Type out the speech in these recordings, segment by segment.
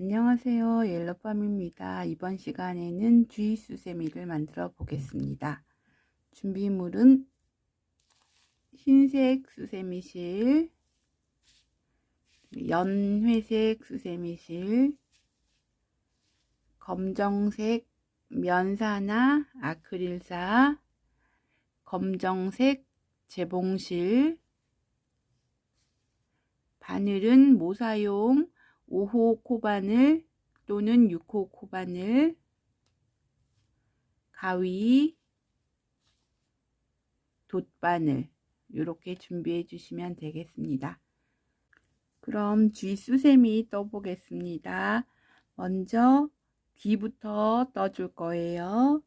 안녕하세요. 옐로팜입니다. 이번 시간에는 쥐수세미를 만들어 보겠습니다. 준비물은 흰색 수세미실, 연회색 수세미실, 검정색 면사나 아크릴사, 검정색 재봉실, 바늘은 모사용 5호 코바늘 또는 6호 코바늘, 가위, 돗바늘 이렇게 준비해 주시면 되겠습니다. 그럼 쥐수세미 떠보겠습니다. 먼저 귀부터 떠줄 거예요.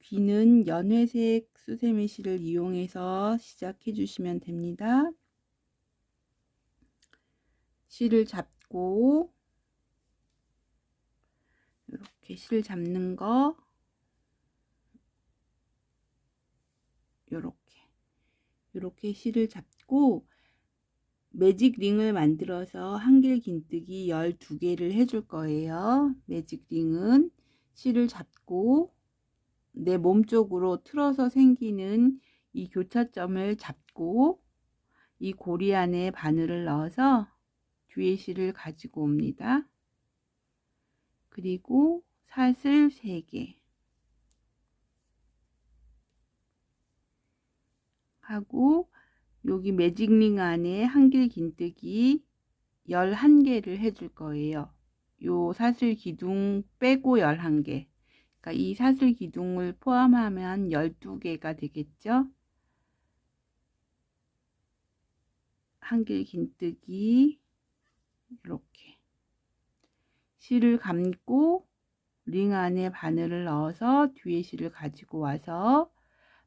귀는 연회색 수세미실을 이용해서 시작해 주시면 됩니다. 실을 잡고 이렇게 실 잡는 거 이렇게 실을 잡고 매직 링을 만들어서 한길 긴뜨기 12개를 해줄 거예요. 매직 링은 실을 잡고 내 몸쪽으로 틀어서 생기는 이 교차점을 잡고 이 고리 안에 바늘을 넣어서 뒤에 실을 가지고 옵니다. 그리고 사슬 3개 하고 여기 매직링 안에 한길 긴뜨기 11개를 해줄 거예요. 요 사슬 기둥 빼고 11개. 그러니까 이 사슬 기둥을 포함하면 12개가 되겠죠. 한길 긴뜨기 이렇게 실을 감고 링 안에 바늘을 넣어서 뒤에 실을 가지고 와서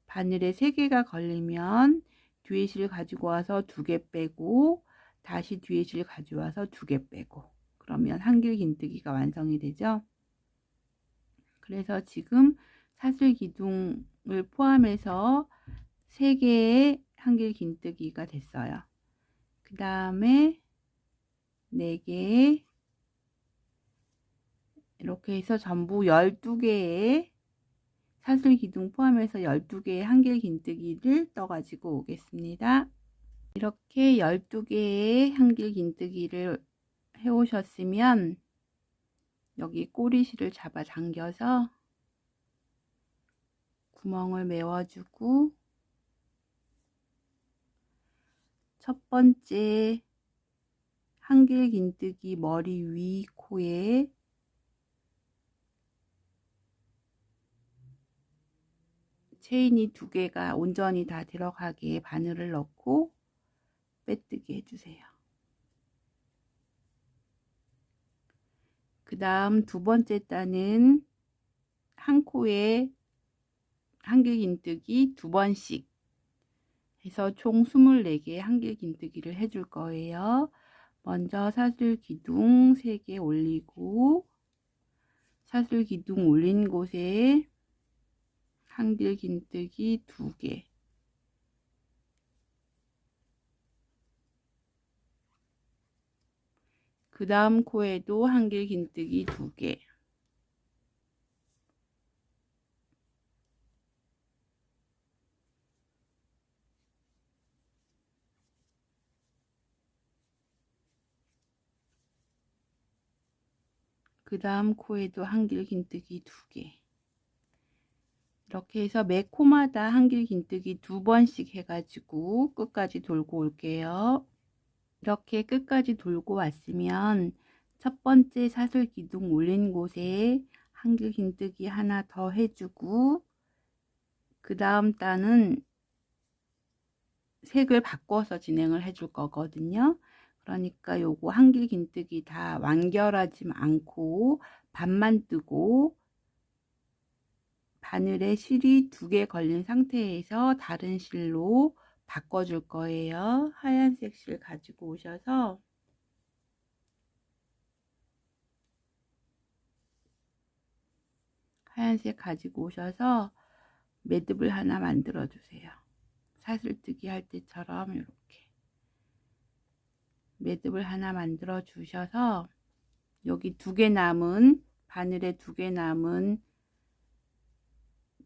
바늘에 3개가 걸리면 뒤에 실 가지고 와서 2개 빼고 다시 뒤에 실 가져와서 2개 빼고 그러면 한길 긴뜨기가 완성이 되죠. 그래서 지금 사슬 기둥을 포함해서 3개의 한길 긴뜨기가 됐어요. 그 다음에 4개 이렇게 해서 전부 12개의 사슬 기둥 포함해서 12개의 한길 긴뜨기를 떠 가지고 오겠습니다. 이렇게 12개의 한길 긴뜨기를 해 오셨으면 여기 꼬리실을 잡아 당겨서 구멍을 메워주고 첫 번째 한길 긴뜨기 머리 위 코에 체인이 2개가 온전히 다 들어가게 바늘을 넣고 빼뜨기 해주세요. 그 다음 두 번째 단은 한 코에 한길 긴뜨기 2번씩 해서 총 24개의 한길 긴뜨기를 해줄 거예요. 먼저 사슬 기둥 3개 올리고 사슬 기둥 올린 곳에 한길 긴뜨기 2개 그 다음 코에도 한길 긴뜨기 2개 그 다음 코에도 한길 긴뜨기 2개 이렇게 해서 매 코마다 한길 긴뜨기 2번씩 해가지고 끝까지 돌고 올게요. 이렇게 끝까지 돌고 왔으면 첫 번째 사슬 기둥 올린 곳에 한길 긴뜨기 하나 더 해주고 그 다음 단은 색을 바꿔서 진행을 해줄 거거든요. 그러니까 요거 한길 긴뜨기 다 완결하지 않고 반만 뜨고 바늘에 실이 2개 걸린 상태에서 다른 실로 바꿔줄 거예요. 하얀색 실 가지고 오셔서 하얀색 가지고 오셔서 매듭을 하나 만들어 주세요. 사슬뜨기 할 때처럼 이렇게 매듭을 하나 만들어 주셔서 여기 2개 남은 바늘에 2개 남은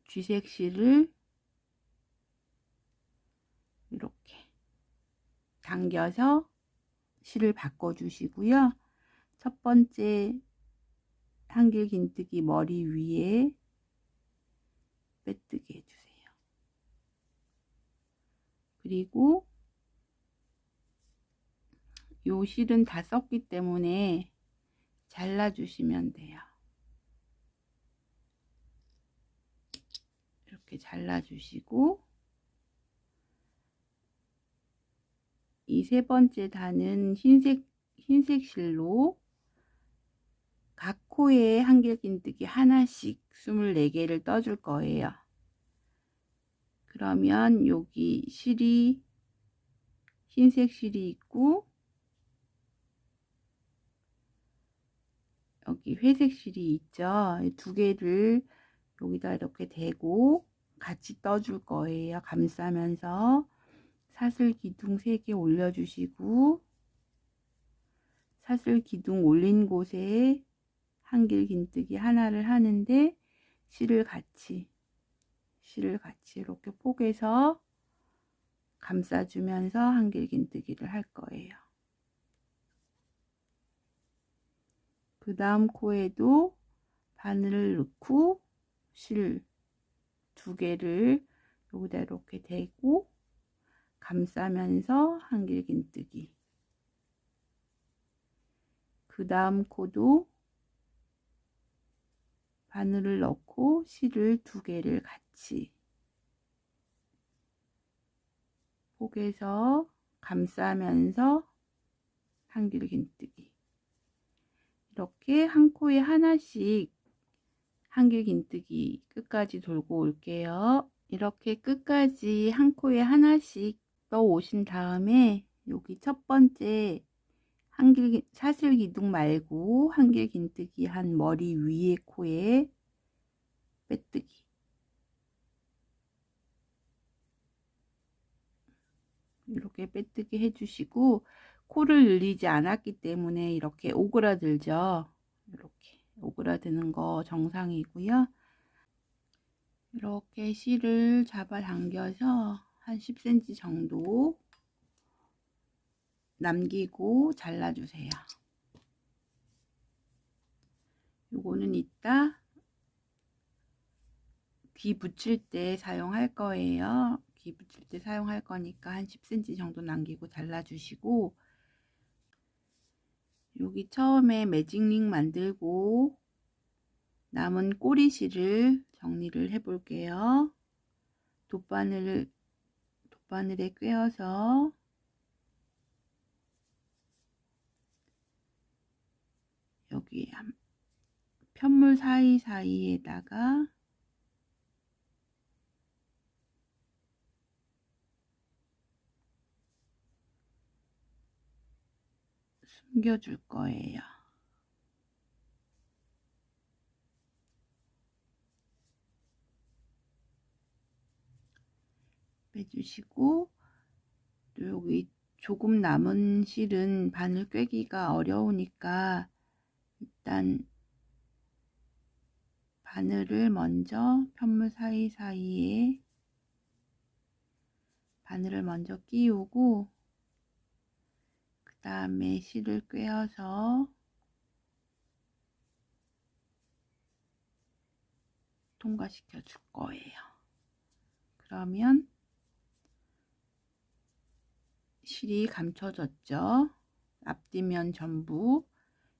쥐색 실을 이렇게 당겨서 실을 바꿔 주시고요. 첫 번째 한길긴뜨기 머리 위에 빼뜨기 해주세요. 그리고 요 실은 다 썼기 때문에 잘라 주시면 돼요. 이렇게 잘라 주시고 이 3번째 단은 흰색 실로 각 코에 한길긴뜨기 하나씩 24개를 떠줄 거예요. 그러면 여기 실이 흰색 실이 있고 여기 회색 실이 있죠. 이 2개를 여기다 이렇게 대고 같이 떠줄 거예요. 감싸면서 사슬 기둥 3개 올려주시고 사슬 기둥 올린 곳에 한길긴뜨기 하나를 하는데 실을 같이 이렇게 포개서 감싸주면서 한길긴뜨기를 할 거예요. 그 다음 코에도 바늘을 넣고 실 2개를 여기다 이렇게 대고 감싸면서 한길긴뜨기. 그 다음 코도 바늘을 넣고 실을 2개를 같이 포개서 감싸면서 한길긴뜨기. 이렇게 한 코에 하나씩 한길긴뜨기 끝까지 돌고 올게요. 이렇게 끝까지 한 코에 하나씩 떠 오신 다음에 여기 첫 번째 사슬 기둥 말고 한길긴뜨기 한 머리 위에 코에 빼뜨기. 이렇게 빼뜨기 해주시고 코를 늘리지 않았기 때문에 이렇게 오그라들죠. 이렇게 오그라드는 거 정상이고요. 이렇게 실을 잡아 당겨서 한 10cm 정도 남기고 잘라주세요. 요거는 이따 귀 붙일 때 사용할 거예요. 귀 붙일 때 사용할 거니까 한 10cm 정도 남기고 잘라주시고 여기 처음에 매직링 만들고 남은 꼬리실을 정리를 해 볼게요. 돗바늘에 꿰어서 여기 편물 사이사이에다가 숨겨줄 거예요. 빼주시고 또 여기 조금 남은 실은 바늘 꿰기가 어려우니까 일단 바늘을 먼저 편물 사이사이에 바늘을 먼저 끼우고 그 다음에 실을 꿰어서 통과시켜 줄 거예요. 그러면 실이 감춰졌죠. 앞뒤면 전부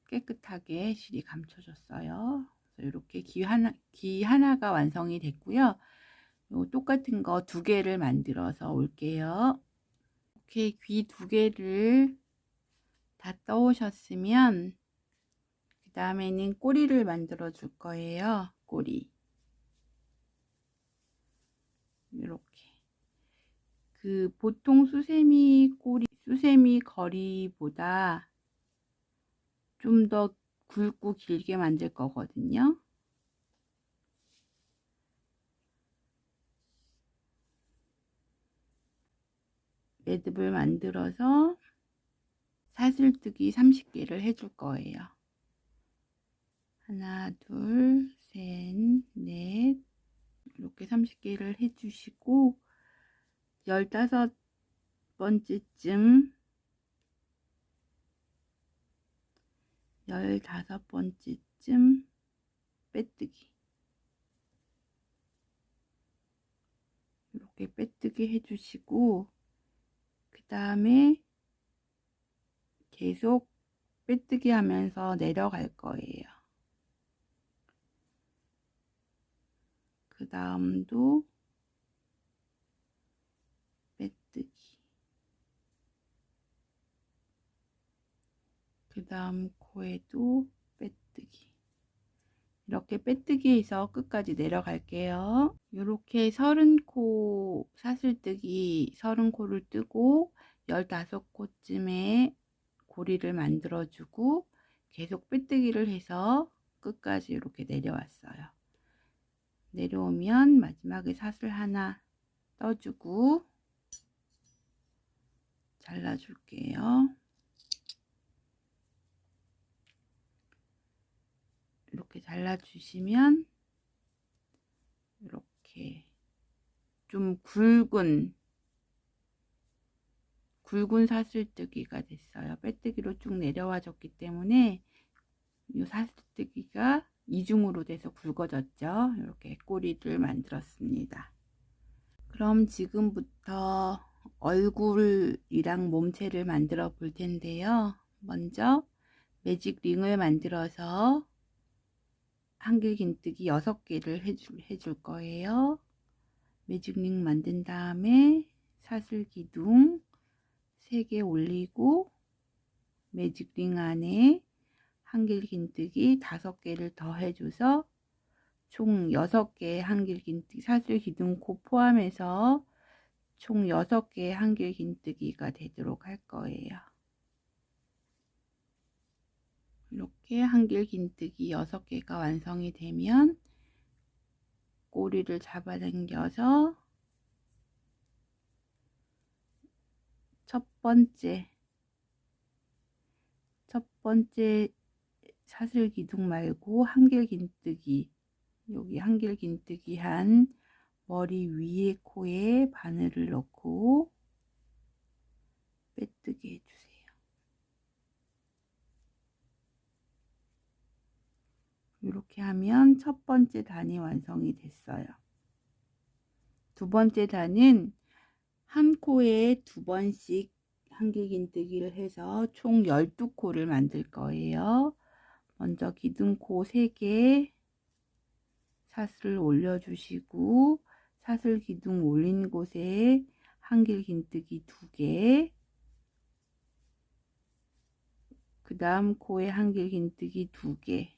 깨끗하게 실이 감춰졌어요. 그래서 이렇게 귀 하나가 완성이 됐고요. 요 똑같은 거 2개를 만들어서 올게요. 이렇게 귀 2개를 다 떠오셨으면 그 다음에는 꼬리를 만들어 줄 거예요. 꼬리 이렇게 그 보통 수세미 거리보다 좀 더 굵고 길게 만들 거거든요. 매듭을 만들어서 사슬뜨기 30개를 해줄 거예요. 하나, 둘, 셋, 넷, 이렇게 30개를 해주시고 15번째쯤 15번째쯤 빼뜨기, 이렇게 빼뜨기 해주시고 그 다음에 계속 빼뜨기 하면서 내려갈 거예요. 그 다음도 빼뜨기, 그 다음 코에도 빼뜨기, 이렇게 빼뜨기해서 끝까지 내려갈게요. 이렇게 30코 사슬뜨기 30코를 뜨고 15코쯤에 고리를 만들어 주고 계속 빼뜨기를 해서 끝까지 이렇게 내려왔어요. 내려오면 마지막에 사슬 하나 떠주고 잘라줄게요. 이렇게 잘라주시면 이렇게 좀 굵은 사슬뜨기가 됐어요. 빼뜨기로 쭉 내려와 줬기 때문에 이 사슬뜨기가 이중으로 돼서 굵어졌죠. 이렇게 꼬리를 만들었습니다. 그럼 지금부터 얼굴이랑 몸체를 만들어 볼 텐데요. 먼저 매직 링을 만들어서 한길긴뜨기 6개를 해줄 거예요. 매직 링 만든 다음에 사슬 기둥 3개 올리고 매직 링 안에 한길긴뜨기 5개를 더 해줘서 총 6개의 한길긴뜨기, 사슬 기둥코 포함해서 총 6개의 한길긴뜨기가 되도록 할 거예요. 이렇게 한길긴뜨기 6개가 완성이 되면 꼬리를 잡아당겨서 첫 번째 사슬 기둥 말고 한길긴뜨기, 여기 한길긴뜨기 한 머리 위에 코에 바늘을 넣고 빼뜨기 해주세요. 이렇게 하면 첫 번째 단이 완성이 됐어요. 두 번째 단은 한 코에 2번씩 한길긴뜨기를 해서 총 12코를 만들 거예요. 먼저 기둥코 3개 사슬을 올려주시고 사슬 기둥 올린 곳에 한길긴뜨기 2개, 그 다음 코에 한길긴뜨기 2개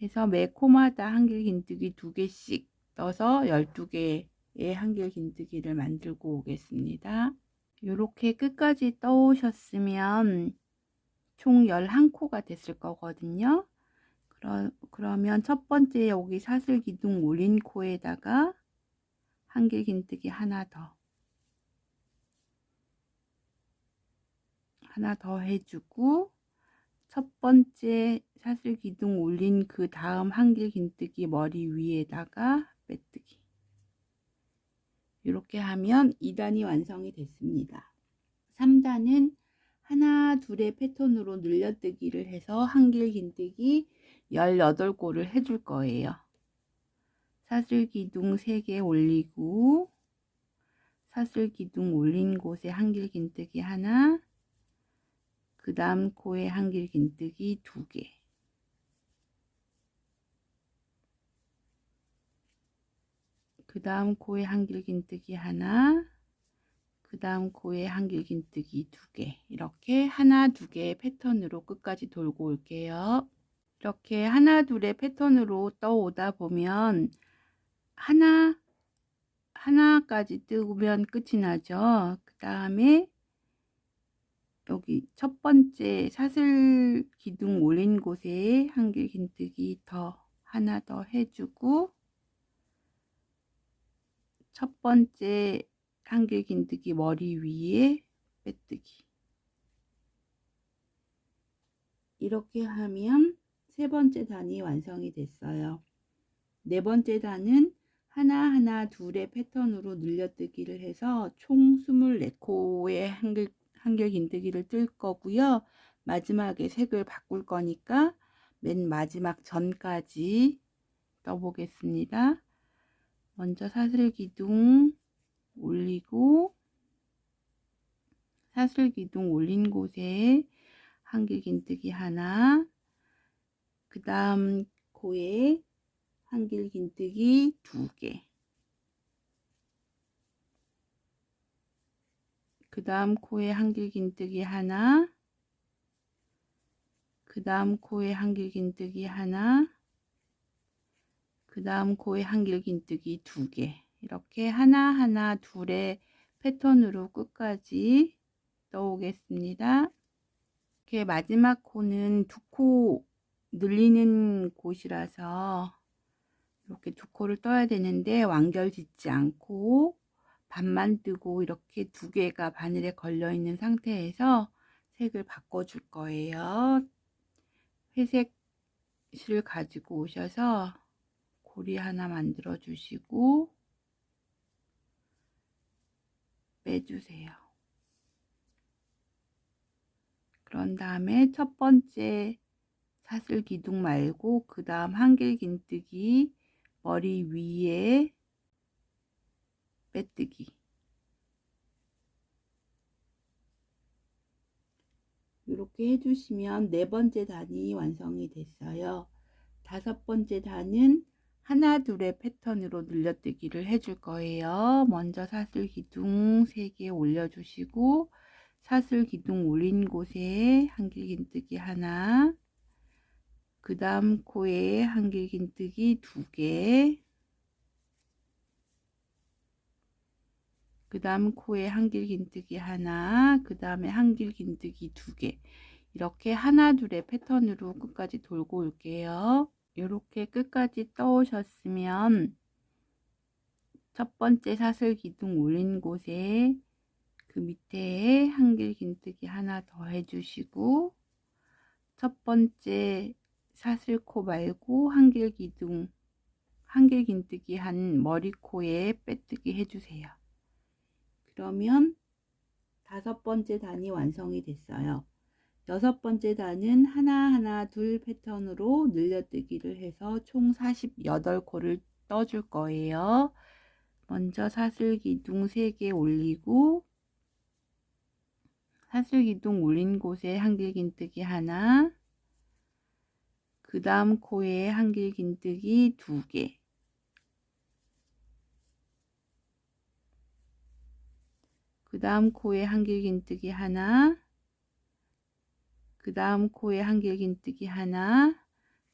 해서 매 코마다 한길긴뜨기 2개씩 떠서 12개의 한길긴뜨기를 만들고 오겠습니다. 이렇게 끝까지 떠오셨으면 총 11코가 됐을 거거든요. 그러면 첫 번째 여기 사슬 기둥 올린 코에다가 한길긴뜨기 하나 더 해주고 첫 번째 사슬 기둥 올린 그 다음 한길긴뜨기 머리 위에다가 빼뜨기, 이렇게 하면 2단이 완성이 됐습니다. 3단은 하나 둘의 패턴으로 늘려뜨기를 해서 한길긴뜨기 18코를 해줄 거예요. 사슬 기둥 3개 올리고 사슬 기둥 올린 곳에 한길긴뜨기 하나, 그 다음 코에 한길긴뜨기 2개, 그 다음 코에 한길긴뜨기 하나, 그 다음 코에 한길긴뜨기 2개, 이렇게 하나 2개의 패턴으로 끝까지 돌고 올게요. 이렇게 하나 둘의 패턴으로 떠오다 보면 하나까지 뜨면 끝이 나죠. 그 다음에 여기 첫 번째 사슬 기둥 올린 곳에 한길긴뜨기 하나 더 해주고 첫 번째 한길긴뜨기 머리 위에 빼뜨기, 이렇게 하면 세 번째 단이 완성이 됐어요. 네 번째 단은 하나하나 둘의 패턴으로 늘려뜨기를 해서 총 24코의 한길 긴뜨기를 뜰 거고요. 마지막에 색을 바꿀 거니까 맨 마지막 전까지 떠보겠습니다. 먼저 사슬기둥 올리고 사슬기둥 올린 곳에 한길 긴뜨기 하나, 그 다음 코에 한길 긴뜨기 2개, 그 다음 코에 한길 긴뜨기 하나, 그 다음 코에 한길 긴뜨기 하나, 그 다음 코에 한길 긴뜨기 2개, 이렇게 하나하나 둘의 패턴으로 끝까지 떠오겠습니다. 이렇게 마지막 코는 2코 늘리는 곳이라서 이렇게 2코를 떠야 되는데 완결 짓지 않고 반만 뜨고 이렇게 2개가 바늘에 걸려 있는 상태에서 색을 바꿔 줄 거예요. 회색 실 가지고 오셔서 고리 하나 만들어 주시고 빼주세요. 그런 다음에 첫 번째 사슬 기둥 말고 그 다음 한길 긴뜨기 머리 위에 빼뜨기, 이렇게 해주시면 네 번째 단이 완성이 됐어요. 다섯 번째 단은 하나 둘의 패턴으로 늘려뜨기를 해줄 거예요. 먼저 사슬 기둥 3개 올려주시고 사슬 기둥 올린 곳에 한길 긴뜨기 하나, 그 다음 코에 한길 긴뜨기 2개, 그 다음 코에 한길 긴뜨기 하나, 그 다음에 한길 긴뜨기 2개, 이렇게 하나 둘의 패턴으로 끝까지 돌고 올게요. 이렇게 끝까지 떠오셨으면 첫 번째 사슬 기둥 올린 곳에 그 밑에 한길 긴뜨기 하나 더 해주시고 첫 번째 사슬코 말고 한길 긴뜨기 한 머리코에 빼뜨기 해주세요. 그러면 다섯 번째 단이 완성이 됐어요. 여섯 번째 단은 하나하나 둘 패턴으로 늘려뜨기를 해서 총 48코를 떠줄 거예요. 먼저 사슬기둥 3개 올리고 사슬기둥 올린 곳에 한길 긴뜨기 하나, 그 다음 코에 한길 긴뜨기 2개, 그 다음 코에 한길 긴뜨기 하나, 그 다음 코에 한길 긴뜨기 하나,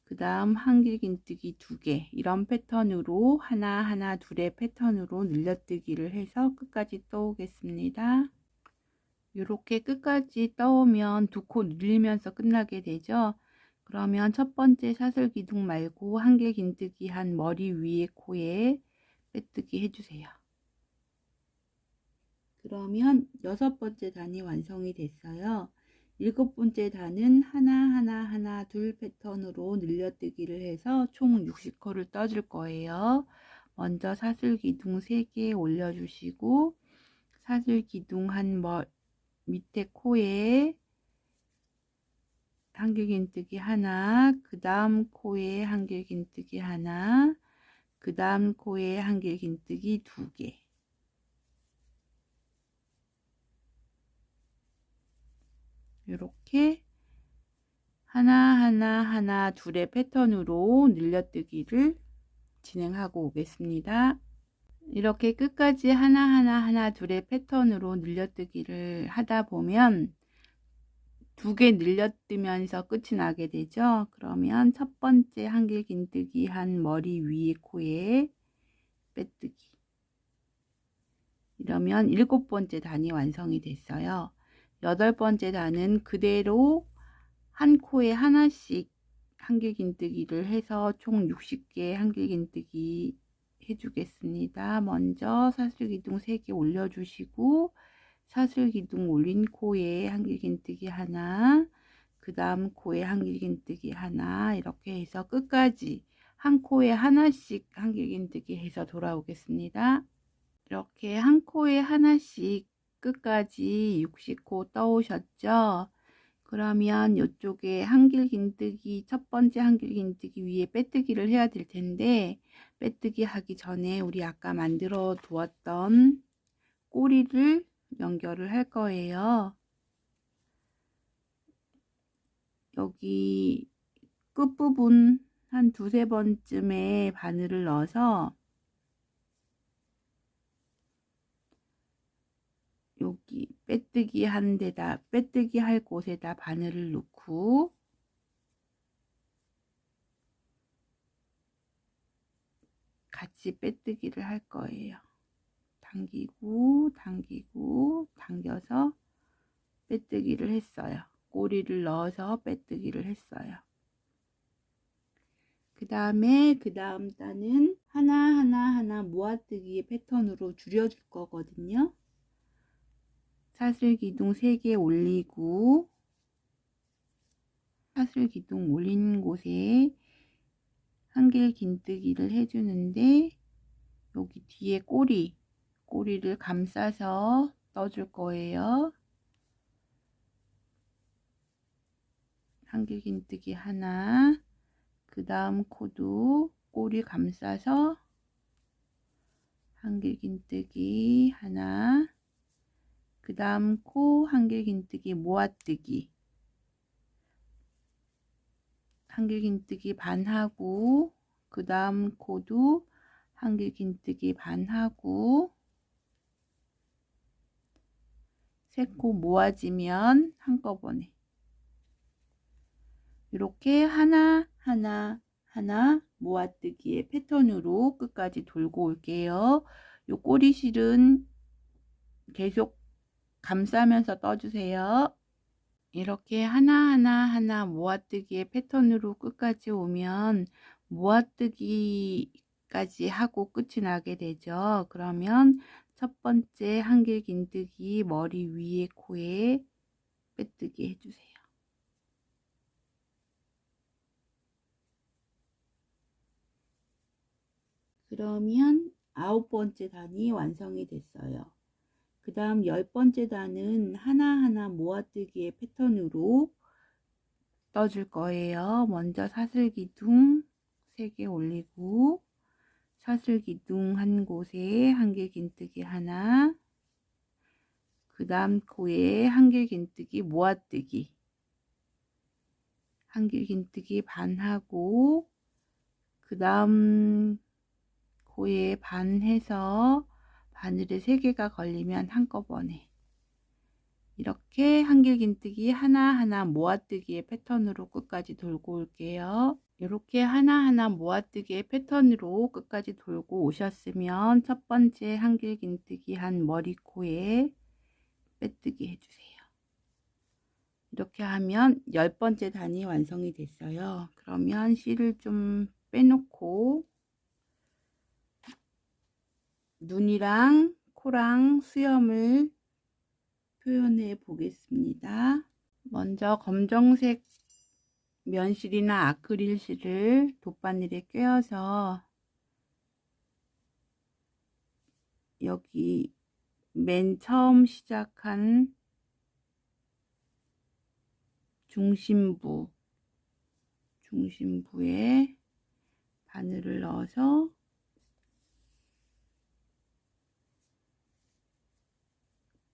그 다음 한길 긴뜨기 2개, 이런 패턴으로 하나하나 둘의 패턴으로 늘려뜨기를 해서 끝까지 떠오겠습니다. 이렇게 끝까지 떠오면 2코 늘리면서 끝나게 되죠. 그러면 첫 번째 사슬 기둥 말고 한길 긴뜨기 한 머리 위에 코에 빼뜨기 해주세요. 그러면 여섯 번째 단이 완성이 됐어요. 일곱 번째 단은 하나 둘 패턴으로 늘려뜨기를 해서 총 60코를 떠줄 거예요. 먼저 사슬 기둥 3개 올려주시고 사슬 기둥 한 밑에 코에 한길 긴뜨기 하나, 그 다음 코에 한길 긴뜨기 하나, 그 다음 코에 한길 긴뜨기 2개, 이렇게 하나 둘의 패턴으로 늘려뜨기를 진행하고 오겠습니다. 이렇게 끝까지 하나 둘의 패턴으로 늘려뜨기를 하다 보면 2개 늘려뜨면서 끝이 나게 되죠. 그러면 첫 번째 한길 긴뜨기 한 머리 위에 코에 빼뜨기, 이러면 7번째 단이 완성이 됐어요. 8번째 단은 그대로 한 코에 하나씩 한길 긴뜨기를 해서 총 60개 한길 긴뜨기 해주겠습니다. 먼저 사슬 기둥 3개 올려주시고 사슬 기둥 올린 코에 한길 긴뜨기 하나, 그 다음 코에 한길긴뜨기 하나, 이렇게 해서 끝까지 한 코에 하나씩 한길긴뜨기 해서 돌아오겠습니다. 이렇게 한 코에 하나씩 끝까지 60코 떠오셨죠? 그러면 이쪽에 한길긴뜨기, 첫 번째 한길긴뜨기 위에 빼뜨기를 해야 될 텐데, 빼뜨기 하기 전에 우리 아까 만들어 두었던 꼬리를 연결을 할 거예요. 여기 끝부분 한 두세 번쯤에 바늘을 넣어서 여기 빼뜨기 한 데다, 빼뜨기 할 곳에다 바늘을 넣고 같이 빼뜨기를 할 거예요. 당기고 당기고 당겨서 빼뜨기를 했어요. 꼬리를 넣어서 빼뜨기를 했어요. 그 다음에 그 다음 단은 하나하나 모아뜨기 패턴으로 줄여줄 거거든요. 사슬기둥 3개 올리고, 사슬기둥 올린 곳에 한길긴뜨기를 해주는데, 여기 뒤에 꼬리를 감싸서 떠줄 거예요. 한길긴뜨기 하나, 그 다음 코도 꼬리 감싸서 한길긴뜨기 하나, 그 다음 코 한길긴뜨기 모아뜨기, 한길긴뜨기 반하고, 그 다음 코도 한길긴뜨기 반하고, 세 코 모아지면 한꺼번에 이렇게 하나 모아뜨기의 패턴으로 끝까지 돌고 올게요. 요 꼬리실은 계속 감싸면서 떠주세요. 이렇게 하나 모아뜨기의 패턴으로 끝까지 오면 모아뜨기까지 하고 끝이 나게 되죠. 그러면 첫 번째 한길긴뜨기 머리 위에 코에 빼뜨기 해주세요. 그러면 9번째 단이 완성이 됐어요. 그 다음 10번째 단은 하나하나 모아뜨기의 패턴으로 떠줄 거예요. 먼저 사슬기둥 3개 올리고, 사슬기둥 한 곳에 한길긴뜨기 하나, 그 다음 코에 한길긴뜨기 모아뜨기, 한길긴뜨기 반하고, 그 다음 코에 반해서 바늘에 3개가 걸리면 한꺼번에 이렇게 한길긴뜨기 하나하나 모아뜨기의 패턴으로 끝까지 돌고 올게요. 이렇게 하나하나 모아뜨기의 패턴으로 끝까지 돌고 오셨으면 첫 번째 한길긴뜨기 한 머리코에 빼뜨기 해주세요. 이렇게 하면 10번째 단이 완성이 됐어요. 그러면 실을 좀 빼놓고 눈이랑 코랑 수염을 표현해 보겠습니다. 먼저 검정색 면실이나 아크릴실을 돗바늘에 꿰어서 여기 맨 처음 시작한 중심부에 바늘을 넣어서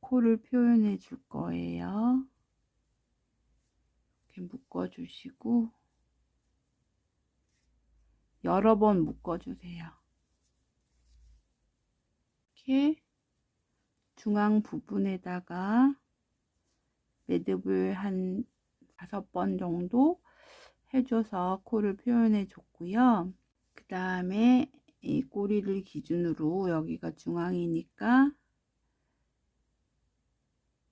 코를 표현해 줄 거예요. 이렇게 묶어 주시고 여러 번 묶어 주세요. 이렇게 중앙 부분에다가 매듭을 한 5번 정도 해줘서 코를 표현해 줬고요. 그 다음에 이 꼬리를 기준으로 여기가 중앙이니까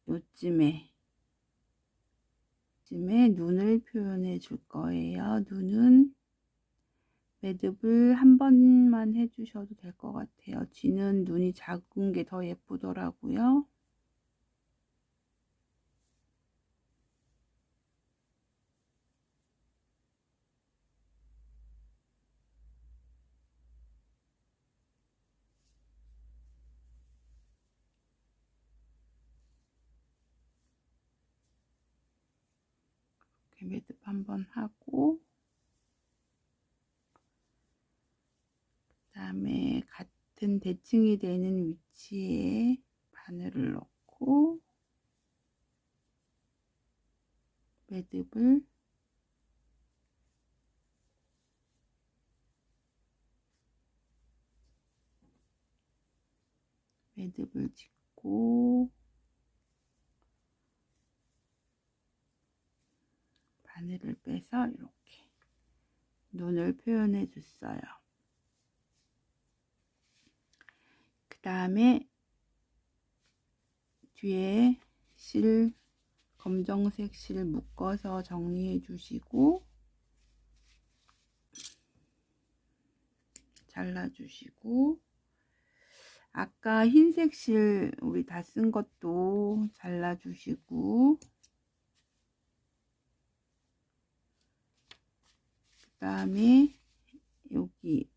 요쯤에 눈을 표현해 줄 거예요. 눈은 매듭을 한 번만 해주셔도 될 것 같아요. 쥐는 눈이 작은 게 더 예쁘더라고요. 매듭 한번 하고, 그 다음에 같은 대칭이 되는 위치에 바늘을 넣고 매듭을 짓고 바늘을 빼서 이렇게 눈을 표현해 줬어요. 그 다음에 뒤에 실, 검정색 실 묶어서 정리해 주시고 잘라 주시고, 아까 흰색 실 우리 다 쓴 것도 잘라 주시고, 그 다음에 여기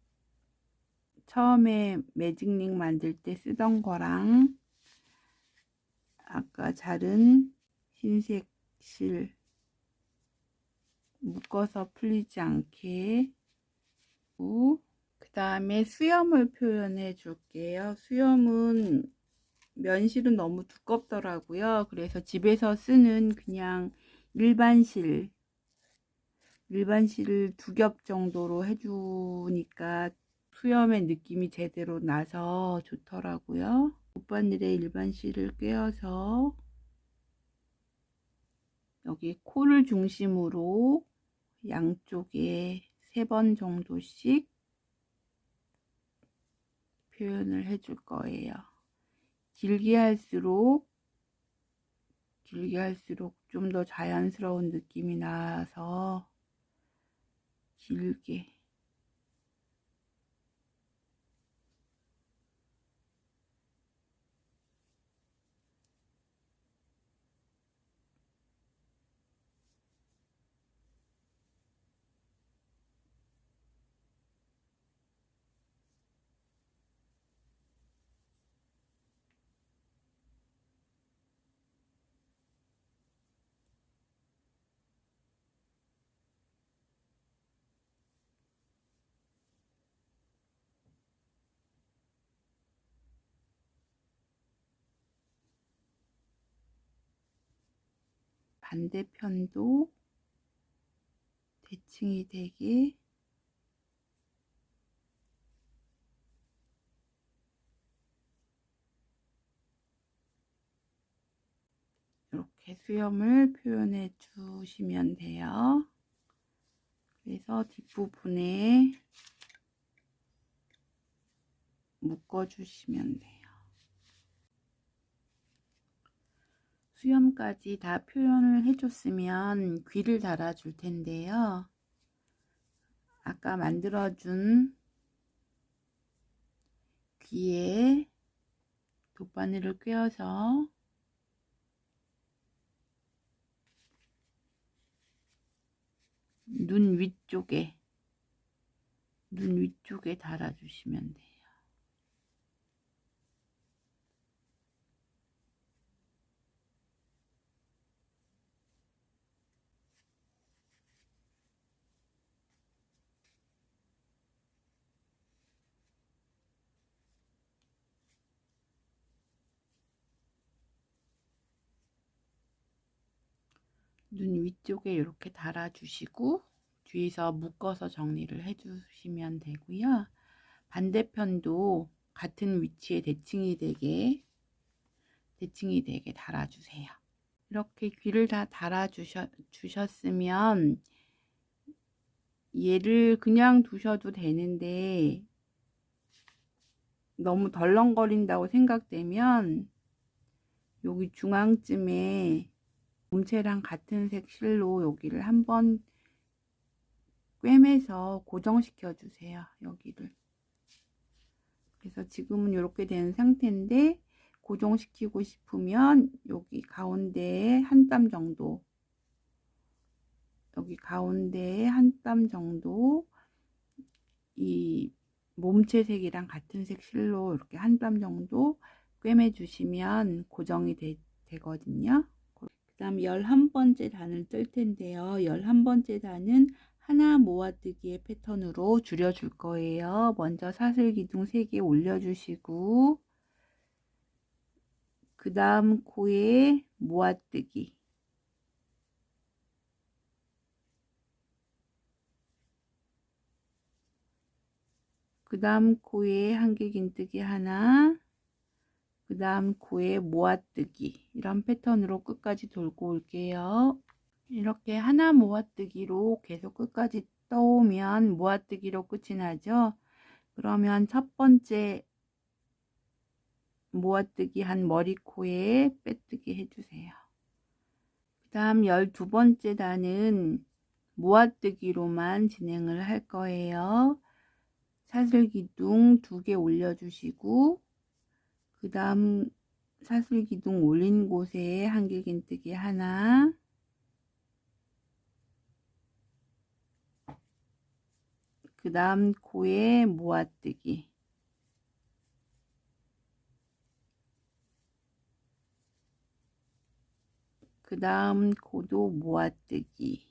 처음에 매직링 만들 때 쓰던 거랑 아까 자른 흰색 실 묶어서 풀리지 않게, 그 다음에 수염을 표현해 줄게요. 수염은 면실은 너무 두껍더라고요. 그래서 집에서 쓰는 그냥 일반 실을 2겹 정도로 해주니까 수염의 느낌이 제대로 나서 좋더라고요. 돗바늘에 일반 실을 꿰어서 여기 코를 중심으로 양쪽에 3번 정도씩 표현을 해줄 거예요. 길게 할수록 좀 더 자연스러운 느낌이 나서 길게. 반대편도 대칭이 되게 이렇게 수염을 표현해 주시면 돼요. 그래서 뒷부분에 묶어 주시면 돼요. 수염까지 다 표현을 해줬으면 귀를 달아줄 텐데요. 아까 만들어준 귀에 돗바늘을 꿰어서 눈 위쪽에 달아주시면 돼요. 눈 위쪽에 이렇게 달아주시고 뒤에서 묶어서 정리를 해주시면 되고요. 반대편도 같은 위치에 대칭이 되게 달아주세요. 이렇게 귀를 다 달아주셨으면 얘를 그냥 두셔도 되는데 너무 덜렁거린다고 생각되면 여기 중앙쯤에 몸체랑 같은 색 실로 여기를 한번 꿰매서 고정시켜 주세요. 여기를. 그래서 지금은 이렇게 된 상태인데 고정시키고 싶으면 여기 가운데에 한 땀 정도, 여기 가운데에 한 땀 정도 이 몸체 색이랑 같은 색 실로 이렇게 한 땀 정도 꿰매 주시면 고정이 되거든요. 그 다음 11번째 단을 뜰 텐데요. 11번째 단은 하나 모아뜨기의 패턴으로 줄여줄 거예요. 먼저 사슬기둥 3개 올려주시고 그 다음 코에 모아뜨기, 그 다음 코에 한길긴뜨기 하나, 그 다음 코에 모아뜨기, 이런 패턴으로 끝까지 돌고 올게요. 이렇게 하나 모아뜨기로 계속 끝까지 떠오면 모아뜨기로 끝이 나죠. 그러면 첫 번째 모아뜨기 한 머리코에 빼뜨기 해주세요. 그 다음 12번째 단은 모아뜨기로만 진행을 할 거예요. 사슬기둥 2개 올려주시고 그 다음 사슬기둥 올린 곳에 한길긴뜨기 하나, 그 다음 코에 모아뜨기, 그 다음 코도 모아뜨기,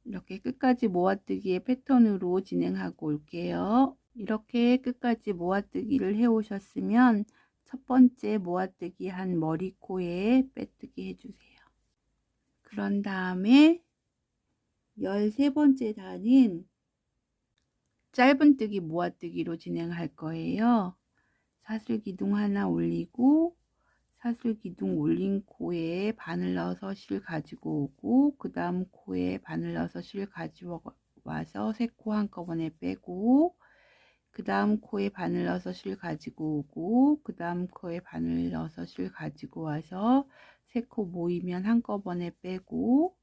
이렇게 끝까지 모아뜨기의 패턴으로 진행하고 올게요. 이렇게 끝까지 모아뜨기를 해 오셨으면 첫 번째 모아뜨기 한 머리코에 빼뜨기 해주세요. 그런 다음에 13번째 단은 짧은뜨기 모아뜨기로 진행할 거예요. 사슬기둥 하나 올리고 사슬기둥 올린 코에 바늘 넣어서 실 가지고 오고 그 다음 코에 바늘 넣어서 실 가지고 와서 세 코 한꺼번에 빼고 그 다음 코에 바늘 넣어서 실 가지고 오고 그 다음 코에 바늘 넣어서 실 가지고 와서 세 코 모이면 한꺼번에 빼고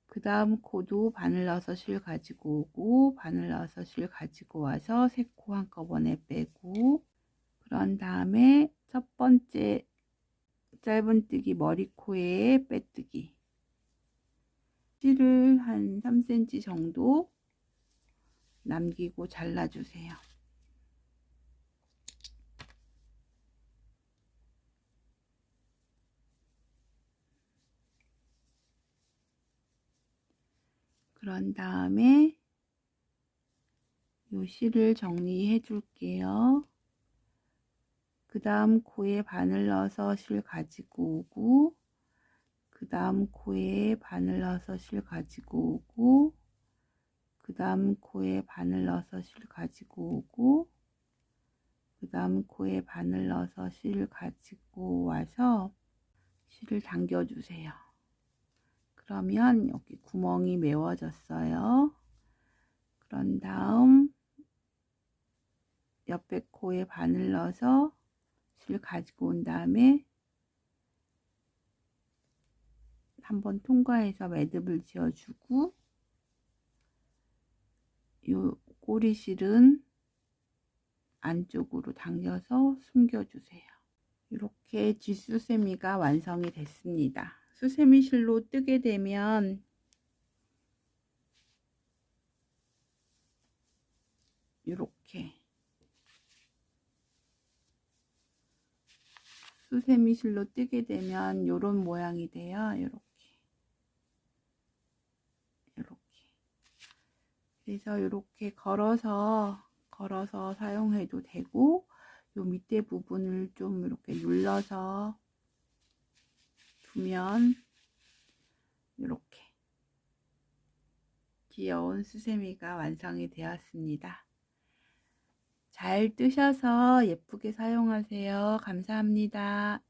그 다음 코도 바늘 넣어서 실 가지고 오고 바늘 넣어서 실 가지고 와서 세 코 한꺼번에 빼고 그런 다음에 첫 번째 짧은뜨기 머리코에 빼뜨기, 실을 한 3cm 정도 남기고 잘라주세요. 그런 다음에 요 실을 정리해 줄게요. 그 다음 코에 바늘 넣어서 실 가지고 오고 그 다음 코에 바늘 넣어서 실 가지고 오고 그 다음 코에 바늘 넣어서 실 가지고 오고 그 다음 코에 바늘 넣어서 실 가지고 와서 실을 당겨 주세요. 그러면 여기 구멍이 메워졌어요. 그런 다음 옆에 코에 바늘 넣어서 실 가지고 온 다음에 한번 통과해서 매듭을 지어주고 요 꼬리실은 안쪽으로 당겨서 숨겨주세요. 이렇게 뒷수세미가 완성이 됐습니다. 수세미 실로 뜨게 되면 이렇게 수세미 실로 뜨게 되면 이런 모양이 돼요. 이렇게 그래서 이렇게 걸어서 사용해도 되고 요 밑에 부분을 좀 이렇게 눌러서 두면 이렇게 귀여운 수세미가 완성이 되었습니다. 잘 뜨셔서 예쁘게 사용하세요. 감사합니다.